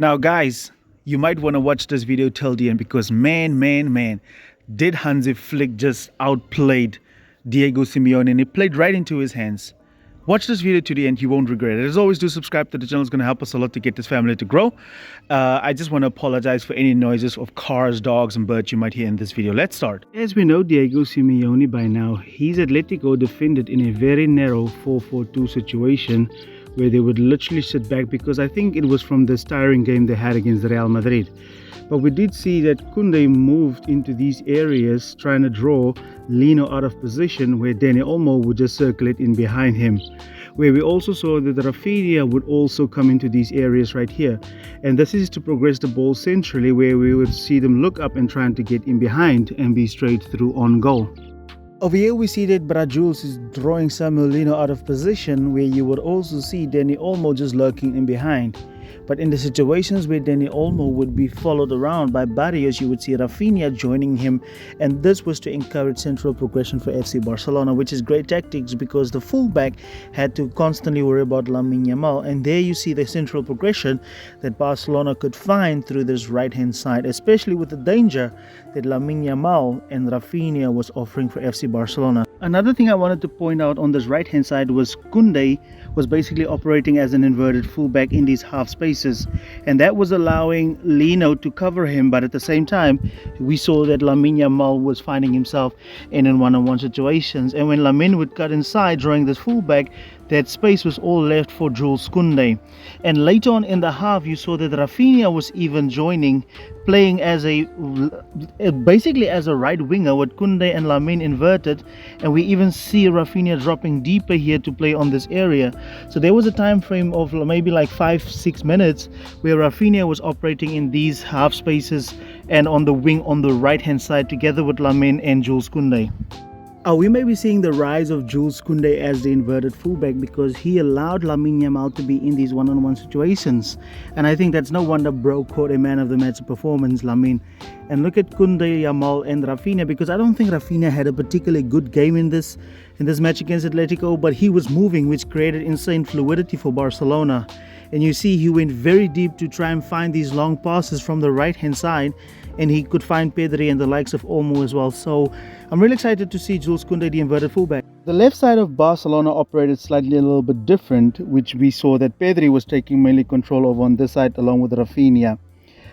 Now, guys, you might want to watch this video till the end because man, did Hansi Flick just outplayed Diego Simeone and it played right into his hands. Watch this video to the end, you won't regret it. As always, do subscribe to the channel, it's going to help us a lot to get this family to grow. I just want to apologize for any noises of cars, dogs and birds you might hear in this video. Let's start. As we know Diego Simeone by now, his Atletico defended in a very narrow 4-4-2 situation where they would literally sit back because I think it was from this tiring game they had against Real Madrid. But we did see that Koundé moved into these areas trying to draw Lino out of position where Dani Olmo would just circulate in behind him. Where we also saw that Rafinha would also come into these areas right here. And this is to progress the ball centrally where we would see them look up and trying to get in behind and be straight through on goal. Over here we see that Jules is drawing Samuel Lino out of position where you would also see Dani Olmo just lurking in behind. But in the situations where Dani Olmo would be followed around by Barrios, you would see Rafinha joining him, and this was to encourage central progression for FC Barcelona, which is great tactics because the fullback had to constantly worry about Lamine Yamal, and there you see the central progression that Barcelona could find through this right hand side, especially with the danger that Lamine Yamal and Rafinha was offering for FC Barcelona. Another thing I wanted to point out on this right hand side was Koundé was basically operating as an inverted fullback in these half spaces, and that was allowing Lino to cover him, but at the same time we saw that Lamine Yamal was finding himself in one-on-one situations, and when Lamine would cut inside drawing this fullback, that space was all left for Jules Koundé. And later on in the half you saw that Rafinha was even joining, playing as basically as a right winger with Koundé and Lamine inverted, and we even see Rafinha dropping deeper here to play on this area. So there was a time frame of maybe like 5-6 minutes where Rafinha was operating in these half spaces and on the wing on the right hand side together with Lamine and Jules Koundé. We may be seeing the rise of Jules Koundé as the inverted fullback because he allowed Lamine Yamal to be in these one-on-one situations, and I think that's no wonder bro caught a man of the match performance, Lamine. And look at Koundé, Yamal and Rafinha, because I don't think Rafinha had a particularly good game in this match against Atletico, but he was moving, which created insane fluidity for Barcelona. And you see he went very deep to try and find these long passes from the right hand side, and he could find Pedri and the likes of Olmo as well. So I'm really excited to see Jules Koundé, the inverted fullback. The left side of Barcelona operated slightly a little bit different, which we saw that Pedri was taking mainly control of on this side along with Rafinha.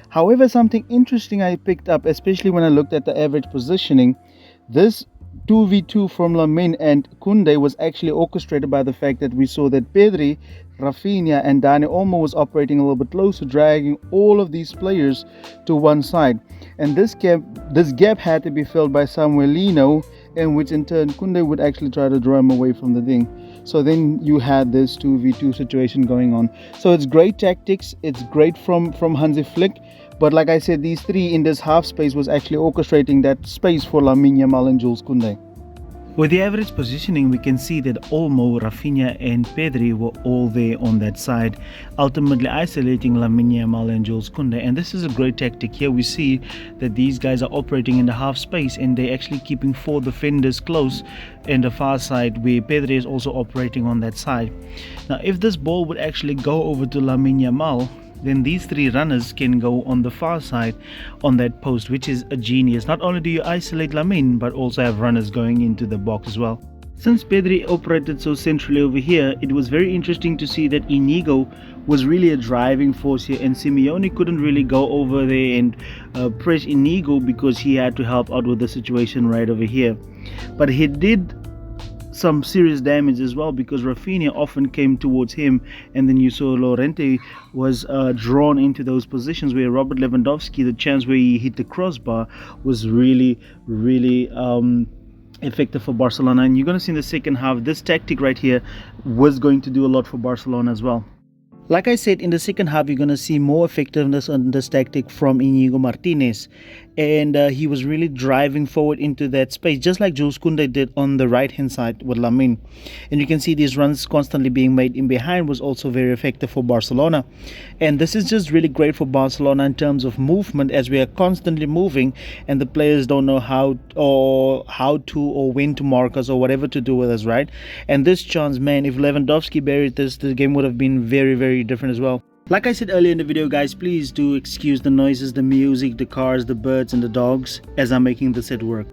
However, something interesting I picked up, especially when I looked at the average positioning, this 2v2 from Lamine and Koundé was actually orchestrated by the fact that we saw that Pedri, Rafinha and Dani Olmo was operating a little bit closer, dragging all of these players to one side. And this gap had to be filled by Samuel Lino, in which in turn Koundé would actually try to draw him away from the thing. So then you had this 2v2 situation going on. So it's great tactics, it's great from Hansi Flick. But like I said, these three in this half space was actually orchestrating that space for Lamine Yamal and Jules Koundé. With the average positioning, we can see that Olmo, Rafinha and Pedri were all there on that side, ultimately isolating Lamine Yamal and Jules Koundé. And this is a great tactic. Here we see that these guys are operating in the half space and they're actually keeping four defenders close in the far side where Pedri is also operating on that side. Now, if this ball would actually go over to Lamine Yamal, then these three runners can go on the far side on that post, which is a genius. Not only do you isolate Lamine, but also have runners going into the box as well. Since Pedri operated so centrally over here, it was very interesting to see that Inigo was really a driving force here, and Simeone couldn't really go over there and press Inigo because he had to help out with the situation right over here. But he did some serious damage as well because Rafinha often came towards him, and then you saw Llorente was drawn into those positions where Robert Lewandowski, the chance where he hit the crossbar was really effective for Barcelona. And you're going to see in the second half this tactic right here was going to do a lot for Barcelona as well. Like I said, in the second half, you're going to see more effectiveness on this tactic from Inigo Martinez. And he was really driving forward into that space, just like Jules Koundé did on the right-hand side with Lamine. And you can see these runs constantly being made in behind was also very effective for Barcelona. And this is just really great for Barcelona in terms of movement, as we are constantly moving and the players don't know how to or when to mark us or whatever to do with us, right? And this chance, man, if Lewandowski buried this, the game would have been very, very different as well. Like I said earlier in the video, guys, please do excuse the noises, the music, the cars, the birds and the dogs as I'm making the set work.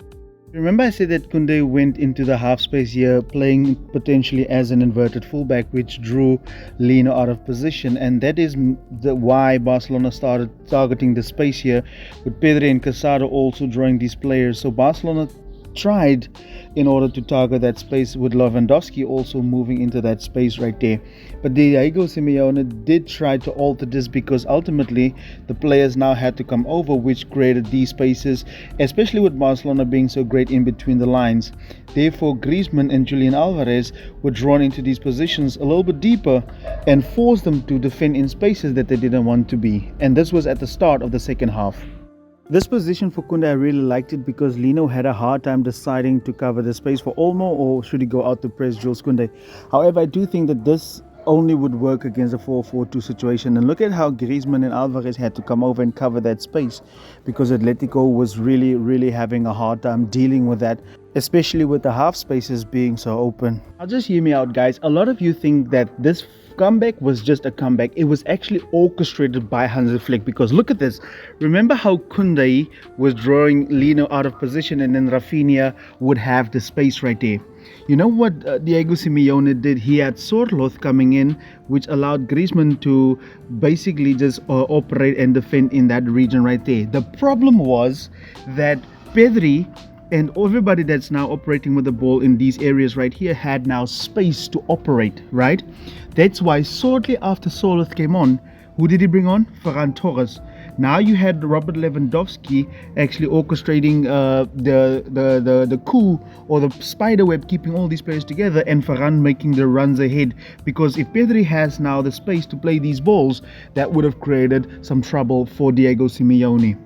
Remember I said that Koundé went into the half space here playing potentially as an inverted fullback, which drew Lino out of position, and that is why Barcelona started targeting the space here, with Pedri and Casado also drawing these players. So Barcelona tried in order to target that space, with Lewandowski also moving into that space right there. But Diego Simeone did try to alter this, because ultimately the players now had to come over, which created these spaces, especially with Barcelona being so great in between the lines. Therefore Griezmann and Julian Alvarez were drawn into these positions a little bit deeper and forced them to defend in spaces that they didn't want to be, and this was at the start of the second half. This position for Koundé, I really liked it, because Lino had a hard time deciding to cover the space for Olmo or should he go out to press Jules Koundé. However, I do think that this only would work against a 4-4-2 situation, and look at how Griezmann and Alvarez had to come over and cover that space, because Atletico was really having a hard time dealing with that, especially with the half spaces being so open. Now just hear me out, guys. A lot of you think that this comeback was just a comeback. It was actually orchestrated by Hansi Flick, because look at this. Remember how Koundé was drawing Lino out of position, and then Rafinha would have the space right there. You know what Diego Simeone did? He had Sorloth coming in, which allowed Griezmann to basically just operate and defend in that region right there. The problem was that Pedri and everybody that's now operating with the ball in these areas right here had now space to operate, right? That's why shortly after Sorloth came on, who did he bring on? Ferran Torres. Now you had Robert Lewandowski actually orchestrating the coup, or the spider web, keeping all these players together, and Ferran making the runs ahead. Because if Pedri has now the space to play these balls, that would have created some trouble for Diego Simeone.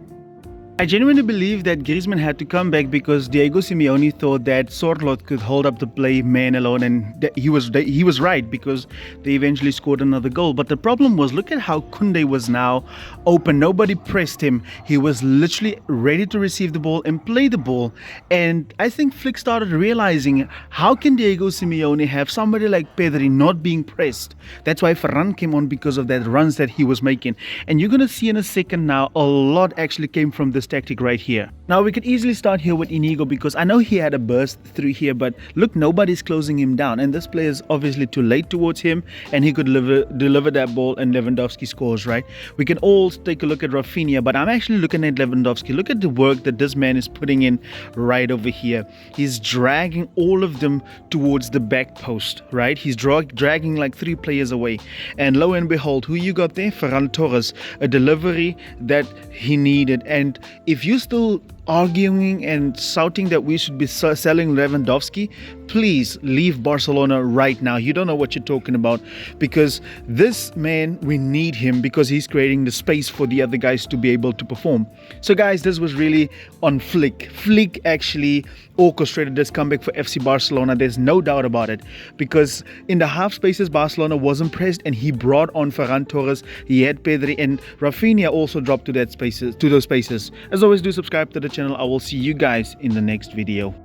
I genuinely believe that Griezmann had to come back, because Diego Simeone thought that Sorloth could hold up the play man alone, and he was right, because they eventually scored another goal. But the problem was, look at how Koundé was now open. Nobody pressed him. He was literally ready to receive the ball and play the ball. And I think Flick started realizing, how can Diego Simeone have somebody like Pedri not being pressed? That's why Ferran came on, because of that runs that he was making. And you're going to see in a second now, a lot actually came from this tactic right here. Now we could easily start here with Inigo, because I know he had a burst through here, but look, nobody's closing him down, and this player is obviously too late towards him, and he could deliver that ball, and Lewandowski scores, right? We can all take a look at Rafinha, but I'm actually looking at Lewandowski. Look at the work that this man is putting in right over here. He's dragging all of them towards the back post, right? He's dragging like 3 players away, and lo and behold, who you got there? Ferran Torres, a delivery that he needed. And if you're still arguing and shouting that we should be selling Lewandowski, please leave Barcelona right now. You don't know what you're talking about, because this man, we need him, because he's creating the space for the other guys to be able to perform. So guys, this was really on Flick. Flick actually orchestrated this comeback for FC Barcelona. There's no doubt about it, because in the half spaces Barcelona wasn't pressed, and he brought on Ferran Torres. He had Pedri, and Rafinha also dropped to those spaces. As always, do subscribe to the channel. I will see you guys in the next video.